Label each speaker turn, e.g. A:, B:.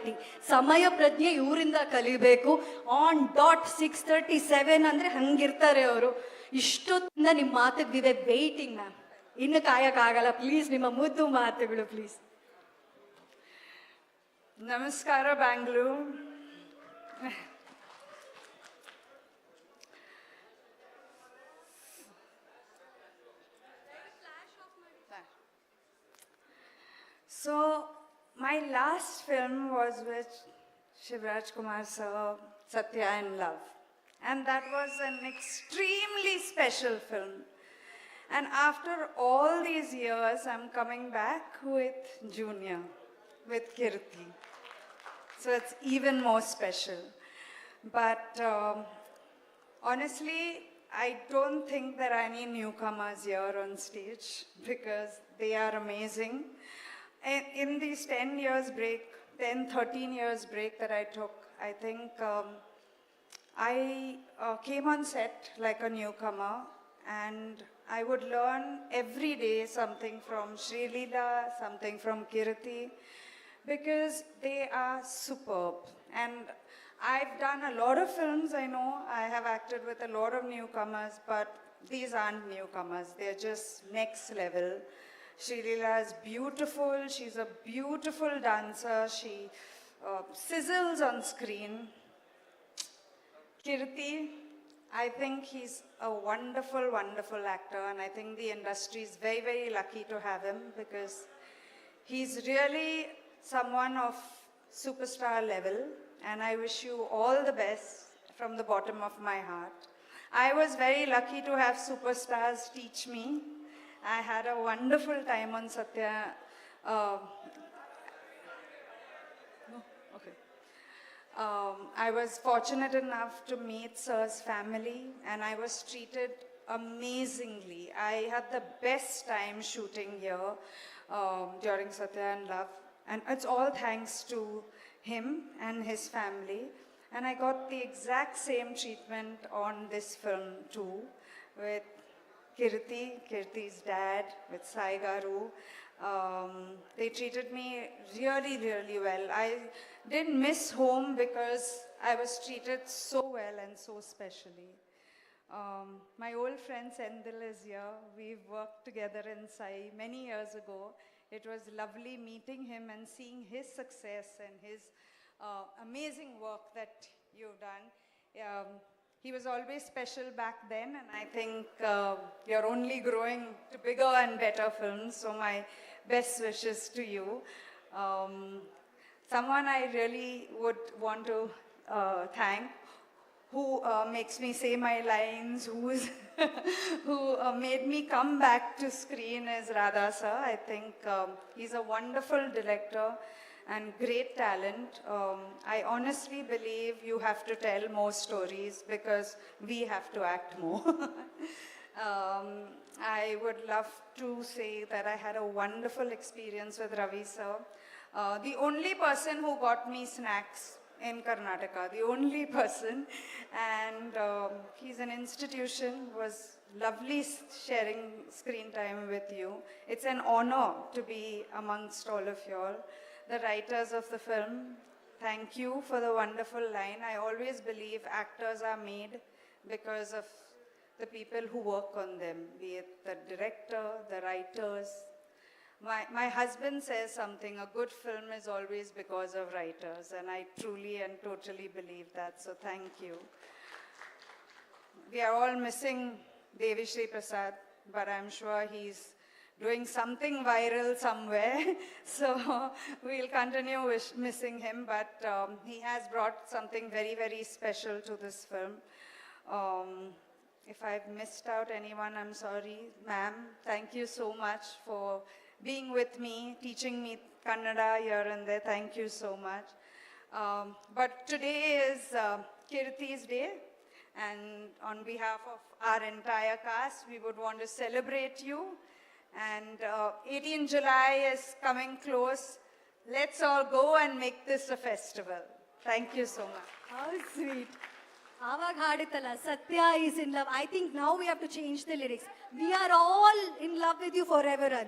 A: ರೀತಿ ಸಮಯ ಪ್ರಜ್ಞೆ ಇವರಿಂದ ಕಲಿಬೇಕು. ಆನ್ ಡಾಟ್ 6:37 ಅಂದರೆ ಹಂಗಿರ್ತಾರೆ ಅವರು. ಇಷ್ಟೊತ್ತಿಂದ ನಿಮ್ಮ ಮಾತಿಗೆ ವಿವೆ ವೇಟಿಂಗ್ ಮ್ಯಾಮ್. ಇನ್ನು ಕಾಯಕ್ಕಾಗಲ್ಲ, ಪ್ಲೀಸ್ ನಿಮ್ಮ ಮುದ್ದು ಮಾತುಗಳು ಪ್ಲೀಸ್.
B: ನಮಸ್ಕಾರ Bangalore. So, my last film was with Shivraj Kumar sir, Satya and Love. And that was an extremely special film. And after all these years, I'm coming back with Junior, with Kirti. So it's even more special. But honestly, I don't think there are any newcomers here on stage because they are amazing. In these 10 years break, 13 years break that I took, I think I came on set like a newcomer, and I would learn every day something from Srilila, something from Kirti, because they are superb. And I've done a lot of films, I know, I have acted with a lot of newcomers, but these aren't newcomers, they're just next level. Srilila is beautiful, she's a beautiful dancer, she sizzles on screen. Kirti, I think he's a wonderful, wonderful actor, and I think the industry is very, very lucky to have him because he's really someone of superstar level, and I wish you all the best from the bottom of my heart. I was very lucky to have superstars teach me. I had a wonderful time on Satya. I was fortunate enough to meet Sir's family, and I was treated amazingly. I had the best time shooting here during Satya and Love, and it's all thanks to him and his family. And I got the exact same treatment on this film too, with Kirti's dad, with Sai Garu. They treated me really, really well. I didn't miss home because I was treated so well and so specially. My old friend Sendil is here. We've worked together in Sai many years ago. It was lovely meeting him and seeing his success and his amazing work that you've done. He was always special back then, and I think you're only growing to bigger and better films, so my best wishes to you. Someone I really would want to thank, who makes me say my lines, who made me come back to screen is Radha sir. I think he's a wonderful director and great talent. I honestly believe you have to tell more stories because we have to act more. I would love to say that I had a wonderful experience with Ravi sir. The only person who got me snacks in Karnataka, the only person, and he's an institution. Was lovely sharing screen time with you. It's an honor to be amongst all of you all. The writers of the film, thank you for the wonderful line. I always believe actors are made because of the people who work on them, be it the director, the writers. My husband says something, a good film is always because of writers, and I truly and totally believe that, so thank you. We are all missing Devi Shri Prasad, but I'm sure he's doing something viral somewhere. So we'll continue missing him, but he has brought something very, very special to this film. If I've missed out anyone, I'm sorry. Ma'am, thank you so much for being with me, teaching me Kannada here and there. Thank you so much. But today is Kirti's day. And on behalf of our entire cast, we would want to celebrate you. And 18 July is coming close. Let's all go and make this a festival. Thank you so much.
A: How sweet. ಆವಾಗ ಹಾಡಿತ್ತಲ್ಲ Satya is in love. I think now we have to change the lyrics. We are all in love with you forever ಅಂತ.